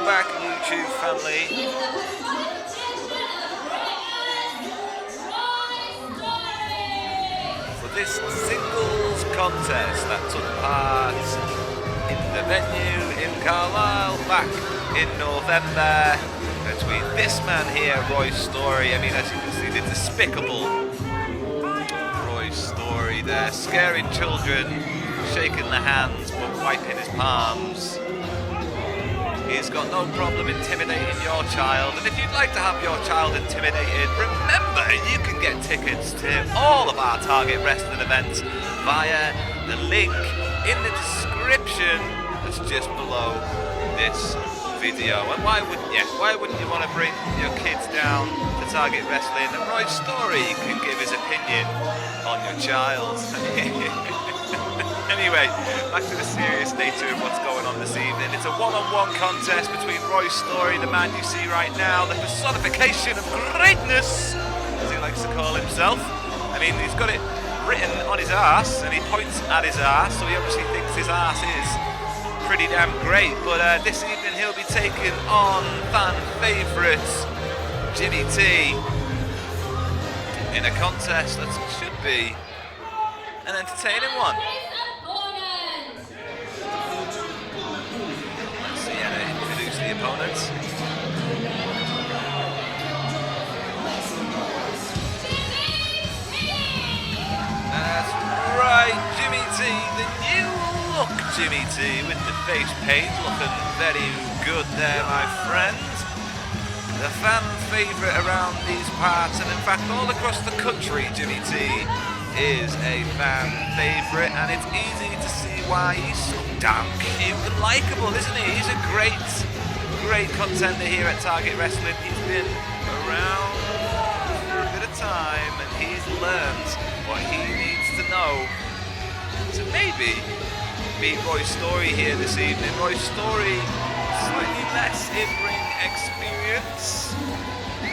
Welcome back, YouTube family. For this singles contest that took part in the venue in Carlisle back in November between this man here, Roy Storey. I mean, as you can see, the despicable Roy Storey there, scaring children, shaking their hands but wiping his palms. He's got no problem intimidating your child, and if you'd like to have your child intimidated, remember you can get tickets to all of our Target Wrestling events via the link in the description that's just below this video. And why wouldn't you want to bring your kids down to Target Wrestling? And Roy Storey can give his opinion on your child. Anyway, back to the serious nature of what's going on this evening. It's a one-on-one contest between Roy Storey, the man you see right now, the personification of greatness, as he likes to call himself. I mean, he's got it written on his arse, and he points at his arse, so he obviously thinks his arse is pretty damn great. But this evening he'll be taking on fan favourite Jimmy T in a contest that should be an entertaining one. Introduce the opponents. That's right, Jimmy T, the new look Jimmy T with the face paint, looking very good there, my friend. The fan favourite around these parts, and in fact all across the country, Jimmy T is a fan favourite, and it's easy to see why he's so damn cute and likeable, isn't he? He's a great contender here at Target Wrestling. He's been around for a bit of time, and he's learned what he needs to know to maybe beat Roy Storey here this evening. Roy Storey, slightly less in-ring experience.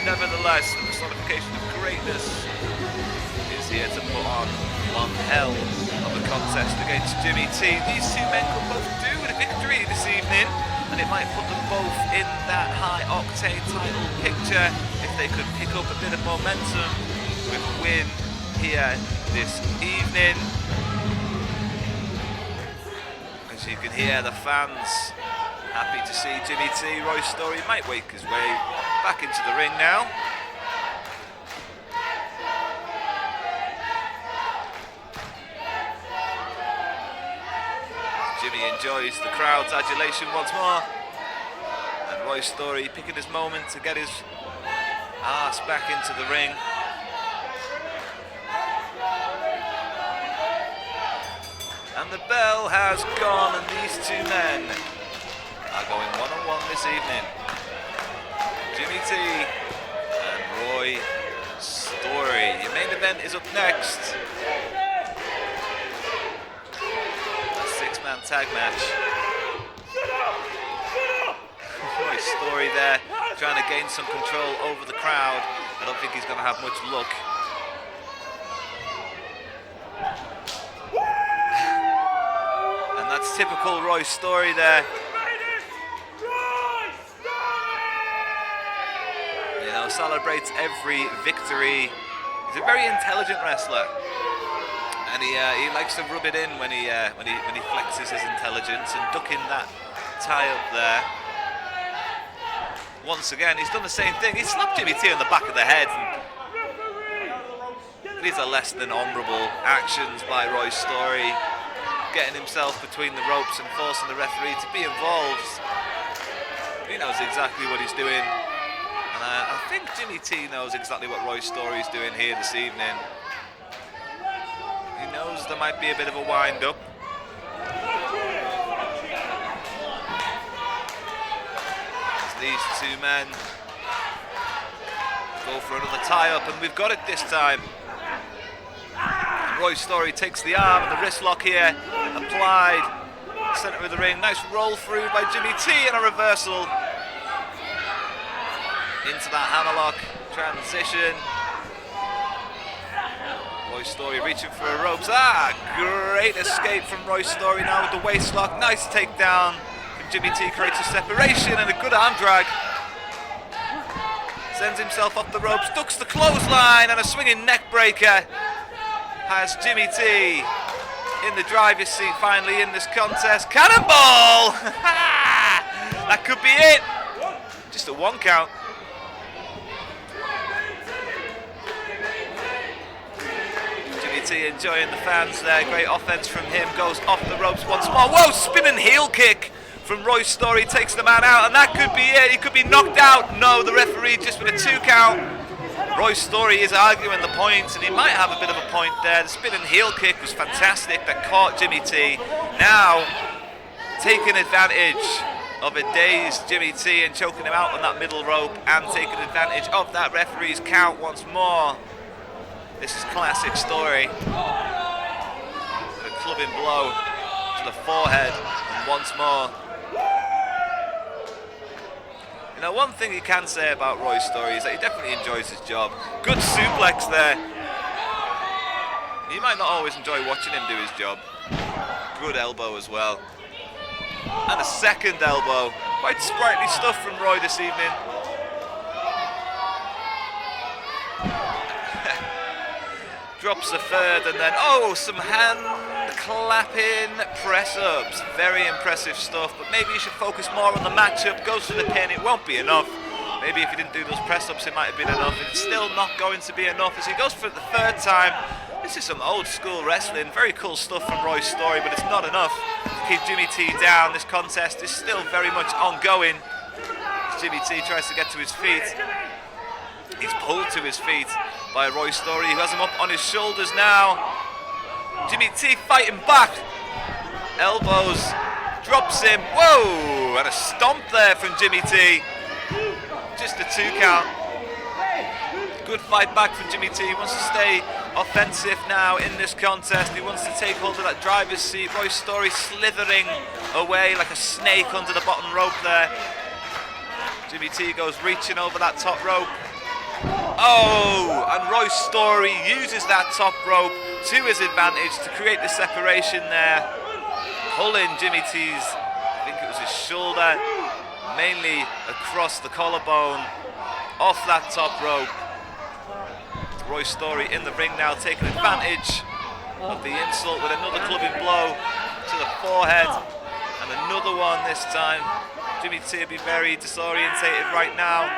Nevertheless, the personification of greatness is here to put on one hell of a contest against Jimmy T. These two men could both do with a victory this evening, and it might put them both in that high-octane title picture if they could pick up a bit of momentum with a win here this evening. As you can hear, the fans happy to see Jimmy T. Roy Storey might wake his way back into the ring now. Jimmy enjoys the crowd's adulation once more, and Roy Storey picking his moment to get his arse back into the ring. And the bell has gone, and these two men are going one-on-one this evening. Jimmy T and Roy Storey. Your main event is up next. Six-man tag match. Roy Storey there trying to gain some control over the crowd. I don't think he's going to have much luck. And that's typical Roy Storey there. You know, celebrates every victory. He's a very intelligent wrestler. And he likes to rub it in when he flexes his intelligence, and ducking that tie up there. Once again, he's done the same thing. He slapped Jimmy T on the back of the head. These are less than honourable actions by Roy Storey, getting himself between the ropes and forcing the referee to be involved. He knows exactly what he's doing, and I think Jimmy T knows exactly what Roy Storey's doing here this evening. He knows there might be a bit of a wind-up. As these two men go for another tie-up, and we've got it this time. And Roy Storey takes the arm and the wrist lock here, applied, centre of the ring. Nice roll through by Jimmy T, and a reversal into that hammerlock transition. Roy Storey reaching for a ropes. Great escape from Roy Storey now with the waist lock. Nice takedown. Can Jimmy T creates a separation and a good arm drag. Sends himself off the ropes, ducks the clothesline and a swinging neck breaker. Has Jimmy T in the driver's seat finally in this contest. Cannonball! That could be it. Just a 1 count. Jimmy T enjoying the fans there. Great offense from him. Goes off the ropes once more. Whoa, spinning heel kick from Roy Storey. Takes the man out and that could be it. He could be knocked out. No, the referee just with a 2 count. Roy Storey is arguing the points and he might have a bit of a point there. The spinning heel kick was fantastic that caught Jimmy T. Now taking advantage of a dazed Jimmy T and choking him out on that middle rope and taking advantage of that referee's count once more. This is classic Storey. A clubbing blow to the forehead and once more. You know, one thing you can say about Roy Storey is that he definitely enjoys his job. Good suplex there. You might not always enjoy watching him do his job. Good elbow as well. And a second elbow. Quite sprightly stuff from Roy this evening. Drops a third and then, oh, some hand clapping press-ups. Very impressive stuff, but maybe you should focus more on the matchup. Goes for the pin, it won't be enough. Maybe if he didn't do those press-ups, it might have been enough. It's still not going to be enough as he goes for it the 3rd time. This is some old school wrestling. Very cool stuff from Roy Storey, but it's not enough to keep Jimmy T down. This contest is still very much ongoing. As Jimmy T tries to get to his feet. He's pulled to his feet by Roy Storey, who has him up on his shoulders now. Jimmy T fighting back. Elbows, drops him. Whoa! And a stomp there from Jimmy T. Just a 2 count. Good fight back from Jimmy T. He wants to stay offensive now in this contest. He wants to take hold of that driver's seat. Roy Storey slithering away like a snake under the bottom rope there. Jimmy T goes reaching over that top rope. Oh, and Roy Storey uses that top rope to his advantage to create the separation there. Pulling Jimmy T's, I think it was his shoulder, mainly across the collarbone, off that top rope. Roy Storey in the ring now, taking advantage of the insult with another clubbing blow to the forehead, and another one this time. Jimmy T will be very disorientated right now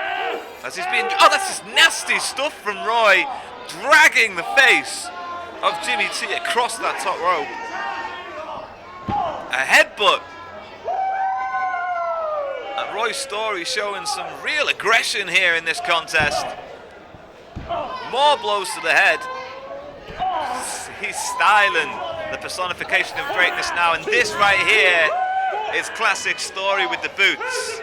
as he's being, oh, that's just nasty stuff from Roy, dragging the face of Jimmy T across that top rope. A headbutt. And Roy Storey showing some real aggression here in this contest. More blows to the head. He's styling the personification of greatness now, and this right here is classic Storey with the boots.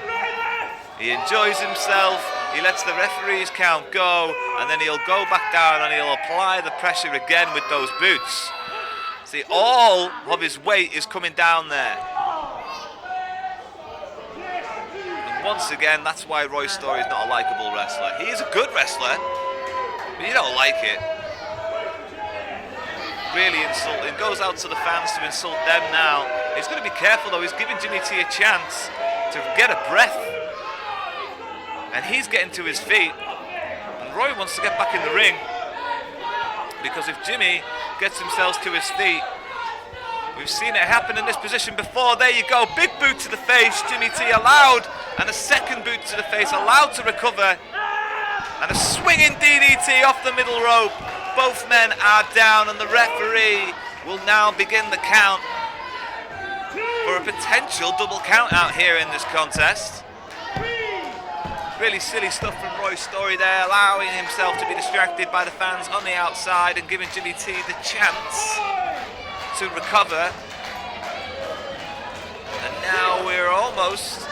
He enjoys himself, he lets the referee's count go, and then he'll go back down and he'll apply the pressure again with those boots. See, all of his weight is coming down there. And once again, that's why Roy Storey is not a likeable wrestler. He is a good wrestler, but you don't like it. Really insulting. Goes out to the fans to insult them now. He's going to be careful though. He's giving Jimmy T a chance to get a breath. And he's getting to his feet. And Roy wants to get back in the ring. Because if Jimmy gets himself to his feet, we've seen it happen in this position before. There you go. Big boot to the face. Jimmy T allowed. And a second boot to the face. Allowed to recover. And a swinging DDT off the middle rope. Both men are down and the referee will now begin the count for a potential double count out here in this contest. Really silly stuff from Roy Storey there, allowing himself to be distracted by the fans on the outside and giving Jimmy T the chance to recover. And now we're almost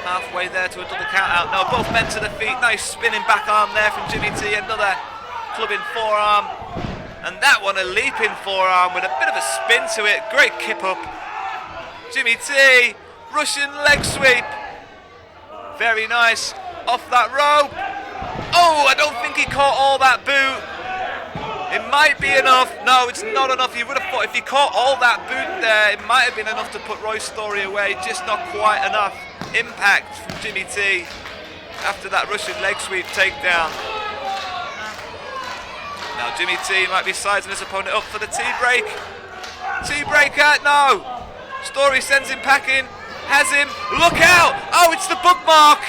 halfway there to a double count out. No, both men to the feet. Nice spinning back arm there from Jimmy T. Another clubbing forearm, and that one a leaping forearm with a bit of a spin to it. Great kip up. Jimmy T, Russian leg sweep. Very nice. Off that rope. Oh, I don't think he caught all that boot. It might be enough. No, it's not enough. You would have thought if he caught all that boot there, it might have been enough to put Roy Storey away. Just not quite enough impact from Jimmy T after that Russian leg sweep takedown. Now Jimmy T might be sizing his opponent up for the T-break. T-breaker, no. Storey sends him packing. Has him. Look out. Oh, it's the bookmark.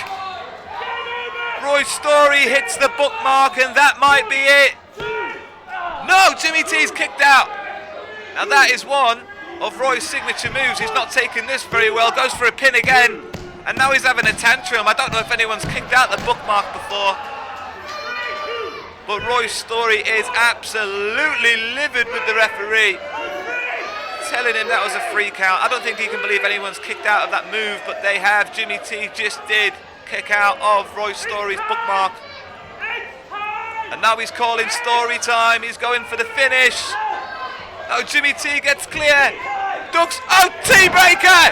Roy Storey hits the bookmark, and that might be it. No, Jimmy T's kicked out. Now that is one of Roy's signature moves. He's not taking this very well. Goes for a pin again. And now he's having a tantrum. I don't know if anyone's kicked out the bookmark before. But Roy Storey is absolutely livid with the referee, telling him that was a free count. I don't think he can believe anyone's kicked out of that move, but they have. Jimmy T just did kick out of Roy Storey's bookmark. And now he's calling Storey time. He's going for the finish. Oh, Jimmy T gets clear. Ducks. Oh, T-breaker!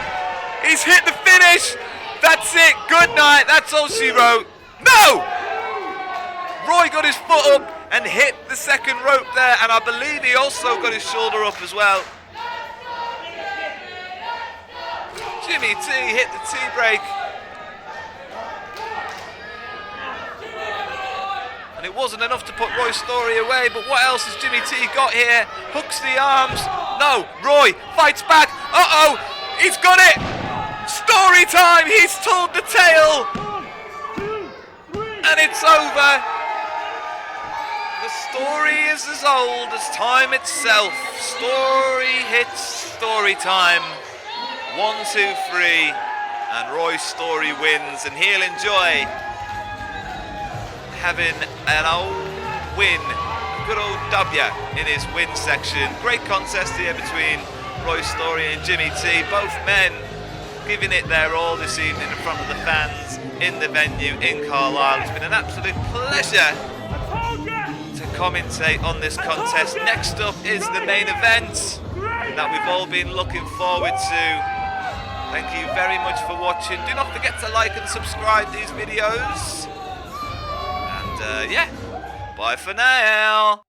He's hit the finish. That's it. Good night. That's all she wrote. No! Roy got his foot up and hit the second rope there, and I believe he also got his shoulder up as well. Jimmy T hit the T-break. And it wasn't enough to put Roy Storey away, but what else has Jimmy T got here? Hooks the arms. No, Roy fights back. Uh-oh, he's got it. Storey time, he's told the tale. And it's over. The story is as old as time itself. Storey hits Storey time. 1, 2, 3. And Roy Storey wins, and he'll enjoy having an old win, a good old W in his win section. Great contest here between Roy Storey and Jimmy T. Both men giving it their all this evening in front of the fans in the venue in Carlisle. It's been an absolute pleasure to commentate on this contest. Next up is the main event that we've all been looking forward to. Thank you very much for watching. Do not forget to like and subscribe these videos. Yeah, bye for now.